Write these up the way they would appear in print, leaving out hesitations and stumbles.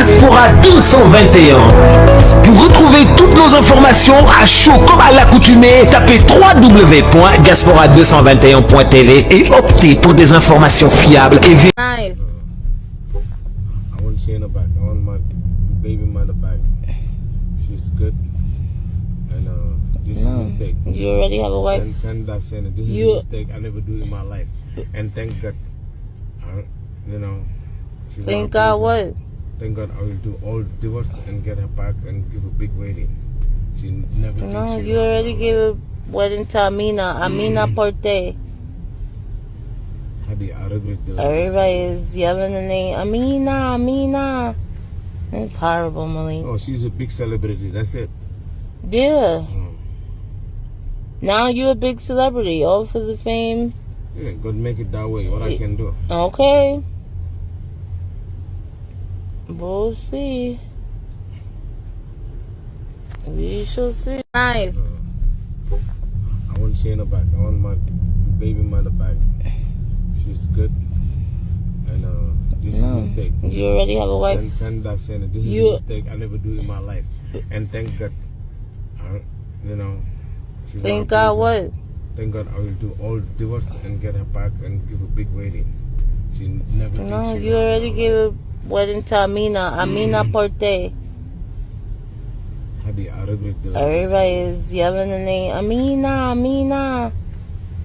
Diaspora 221. Pour retrouver toutes nos informations à chaud comme à l'accoutumée, tapez www.diaspora221.tv et optez pour des informations fiables et vérifiées. I want Shayna back. I want my baby mother back. She's good. And this is a mistake. You already have a wife? Send that Shayna. This is a mistake I never do in my life. And thank God, you know. Thank God what? Thank God I will do all divorce and get her back and give a big wedding. She never did. No, you already gave a wedding to Amina Poté. I regret that. Everybody is yelling the name Amina. It's horrible, Malick. Oh, she's a big celebrity. That's it. Yeah. Now you're a big celebrity, all for the fame. Yeah, God make it that way. What I can do. Okay. We'll see. We shall see. I want Shayna back. I want my baby mother back. She's good. And this is a mistake. You already have a wife? Send that Shayna. This is a mistake I never do in my life. And thank God, you know. Thank God what? Thank God I will do all divorce and get her back and give a big wedding. She never did. No, you already gave a wedding to Amina Poté. I regret that. Everybody is yelling the name Amina.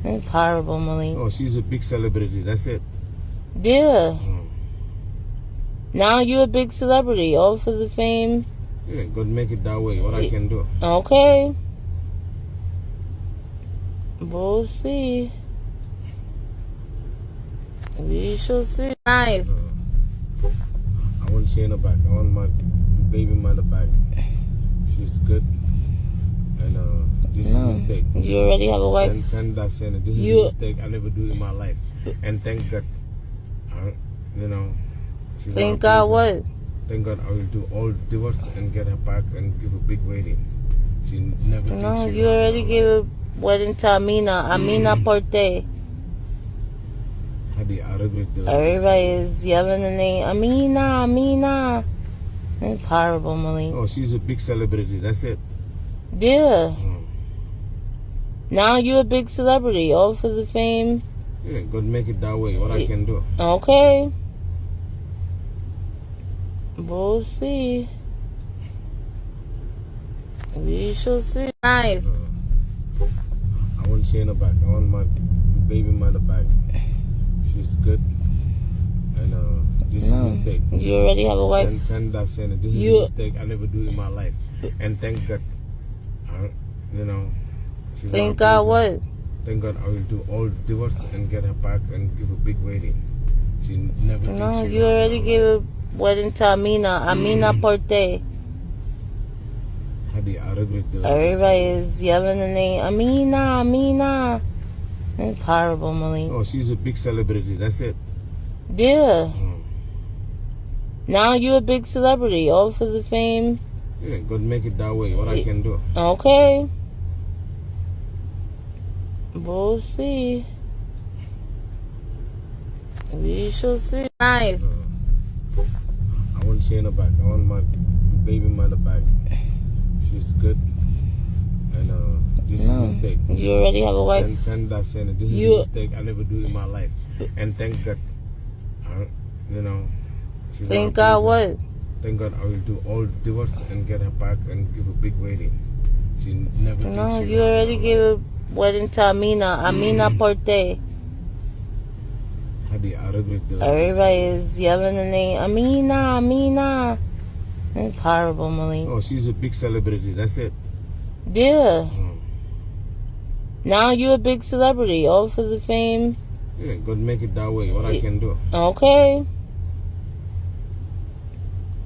It's horrible, Malick. Oh, she's a big celebrity. That's it. Yeah. Now you're a big celebrity, all for the fame. Yeah, God make it that way. What I can do. Okay. We'll see. We shall see. I want Shayna back. I want my baby mother back. She's good. And this is a mistake. You already have a wife? Send that Shayna. This is a mistake I never do in my life. And thank God, you know. Thank God what? Thank God I will do all divorce and get her back and give a big wedding. She never did. No, you already gave a wedding to Amina Poté. I regret that. Everybody is yelling the name Amina. It's horrible, Malick. Oh, she's a big celebrity. That's it. Yeah. Now you're a big celebrity, all for the fame. Yeah, God make it that way. What I can do. Okay. We'll see. We shall see. I want Shayna back. I want my baby mother back. She's good. And this is a mistake. You already have a wife? Send that Shayna. This is a mistake I never do in my life. And thank God, you know. Thank God what? Thank God I will do all divorce and get her back and give a big wedding. She never did. No, you already gave a wedding to Amina Poté. I regret that. Everybody is yelling the name Amina. It's horrible, Malick. Oh, she's a big celebrity. That's it. Yeah. Now you're a big celebrity, all for the fame. Yeah, God make it that way. What I can do. Okay. We'll see. We shall see. I want Shayna back. I want my baby mother back. She's good. And this is a mistake. You already have a wife? Send that Shayna. This is a mistake I never do in my life. And thank God, you know. Thank God what? Thank God I will do all divorce and get her back and give a big wedding. She never did. No, you already gave a wedding to Amina Poté. I regret that. Everybody is yelling the name Amina. It's horrible, Malick. Oh, she's a big celebrity. That's it. Yeah. Now you're a big celebrity, all for the fame. Yeah, God make it that way. What I can do. Okay.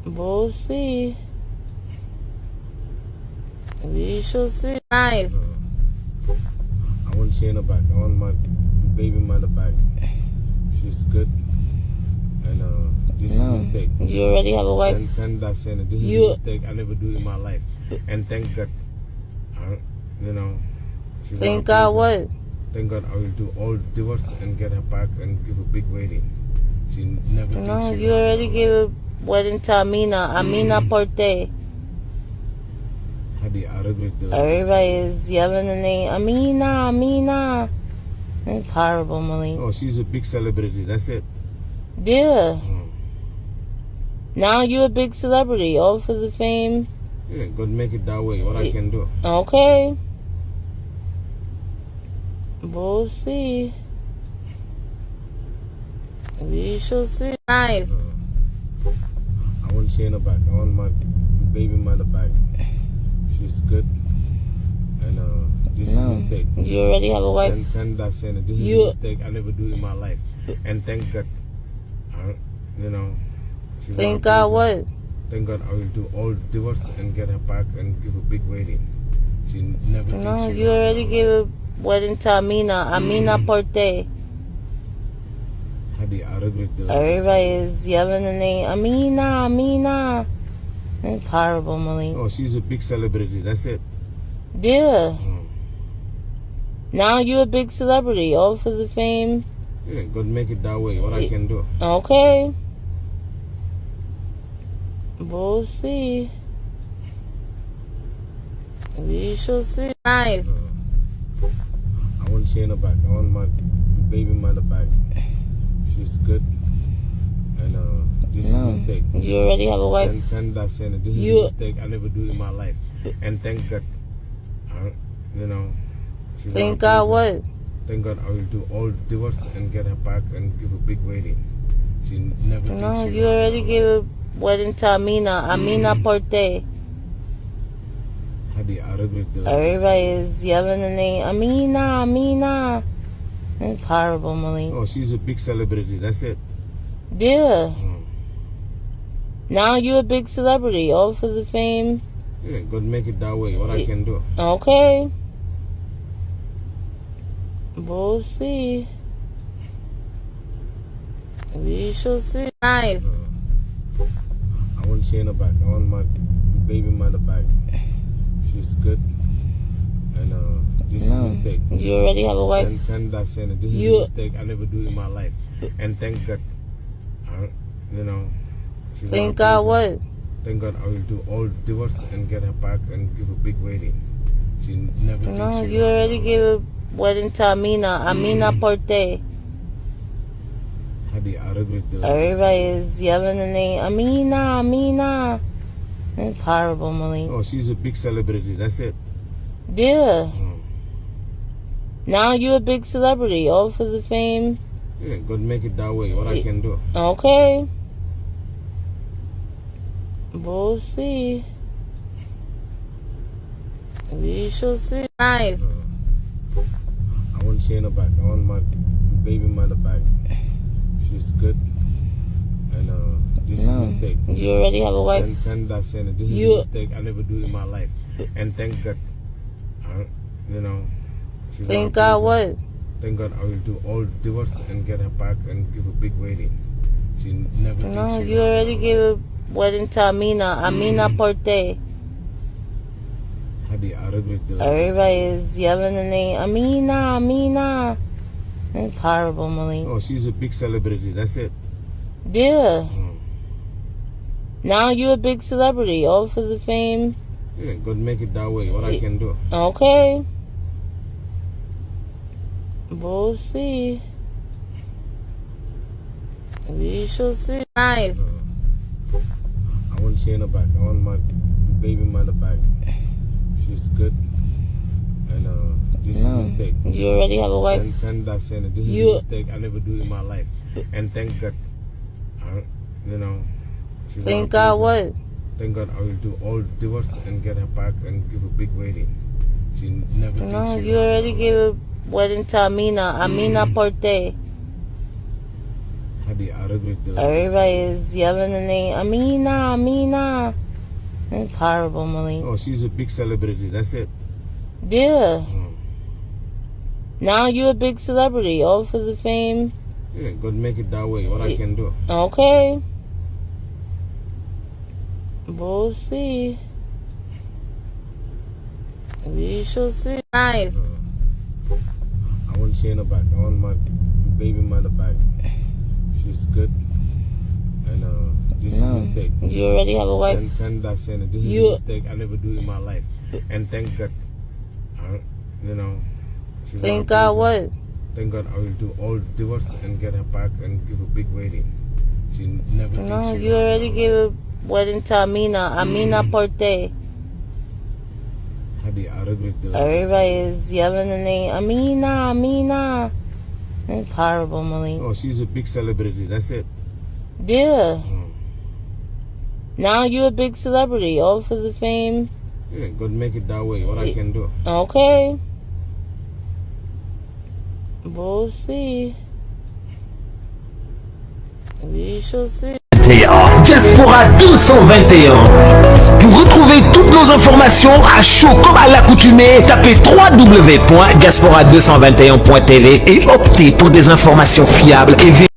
We'll see. We shall see. I want Shayna back. I want my baby mother back. She's good. And this is a mistake. You already have a wife? Send that Shayna. This is a mistake I never do in my life. And thank God, you know. Thank God what? Thank God I will do all divorce and get her back and give a big wedding. She never did. No, you already gave a wedding to Amina Poté. Everybody is yelling the name Amina. It's horrible, Malick. Oh, she's a big celebrity. That's it. Yeah. Now you're a big celebrity, all for the fame. Yeah, God make it that way. What I can do. Okay. We'll see. We shall see. Nice. I want she in the back. I want my baby mother back. She's good. And this is a mistake. You already have a wife? Send that saying this is a mistake I never do in my life. And thank God, you know. Thank God what? Thank God I will do all divorce and get her back and give a big wedding. She never did. No, you already gave a wedding to Amina Poté. Everybody is yelling the name Amina. It's horrible, Malick. Oh, she's a big celebrity. That's it. Yeah. Now you're a big celebrity, all for the fame. Yeah, God make it that way. What I can do. Okay. We'll see. We shall see. Nice. I want she in the back. I want my baby mother back. She's good. And this is a mistake. You already have a wife? Send that saying this is a mistake I never do in my life. And thank God, you know. Thank God what? Thank God I will do all divorce and get her back and give a big wedding. She never did. No, you already gave a wedding to Amina Poté. Everybody is yelling the name Amina. It's horrible, Malick. Oh, she's a big celebrity. That's it. Yeah. Now you're a big celebrity, all for the fame. Yeah, God make it that way. What I can do. Okay. We'll see. We shall see. Nice. I want she in the back. I want my baby mother back. She's good. And this is a mistake. You already have a wife? Send that saying this is a mistake I never do in my life. And thank God, you know. Thank God what? Thank God I will do all divorce and get her back and give a big wedding. She never did. No, you already gave a wedding to Amina Poté. Everybody is yelling the name Amina. It's horrible, Malick. Oh, she's a big celebrity. That's it. Yeah. Now you're a big celebrity, all for the fame. Yeah, God make it that way. What I can do. Okay. We'll see. We shall see. Nice. I want she in the back. I want my baby mother back. She's good. And this is a mistake. You already have a wife? Send that saying this is a mistake I never do in my life. And thank God, you know. Thank God what? Thank God I will do all divorce and get her back and give a big wedding. She never did. No, you already gave a wedding to Amina Poté. Everybody is yelling the name Amina. It's horrible, Malick. Oh, she's a big celebrity. That's it. Yeah. Now you're a big celebrity, all for the fame. Yeah, God make it that way. What I can do. Okay. We'll see. We shall see. Nice. I want she in the back. I want my baby mother back. She's good. And this is a mistake. You already have a wife? Send that saying this is a mistake I never do in my life. And thank God, you know. Thank God what? Thank God I will do all divorce and get her back and give a big wedding. She never did. No, you already gave a wedding to Amina Poté. Everybody is yelling the name Amina. It's horrible, Malick. Oh, she's a big celebrity. That's it. Yeah. Now you're a big celebrity, all for the fame. Yeah, God make it that way. What I can do. Okay. We'll see. We shall see. Nice. I want she in the back. I want my baby mother back. She's good. And This is a mistake. You already have a wife. Send that saying, this is a mistake I never do in my life. And thank God, you know. Thank God what? Thank God I will do all divorce and get her back and give a big wedding. She never. No, you already gave a wedding to Amina Poté. I regret that. Everybody is yelling the name Amina. It's horrible, Malick. Oh, she's a big celebrity. That's it. Yeah. Now you're a big celebrity, all for the fame. Yeah, God make it that way. What I can do. Okay. We'll see. We shall see. Diaspora 221. Pour retrouver toutes nos informations à chaud comme à l'accoutumée, tapez www.diaspora221.tv et optez pour des informations fiables et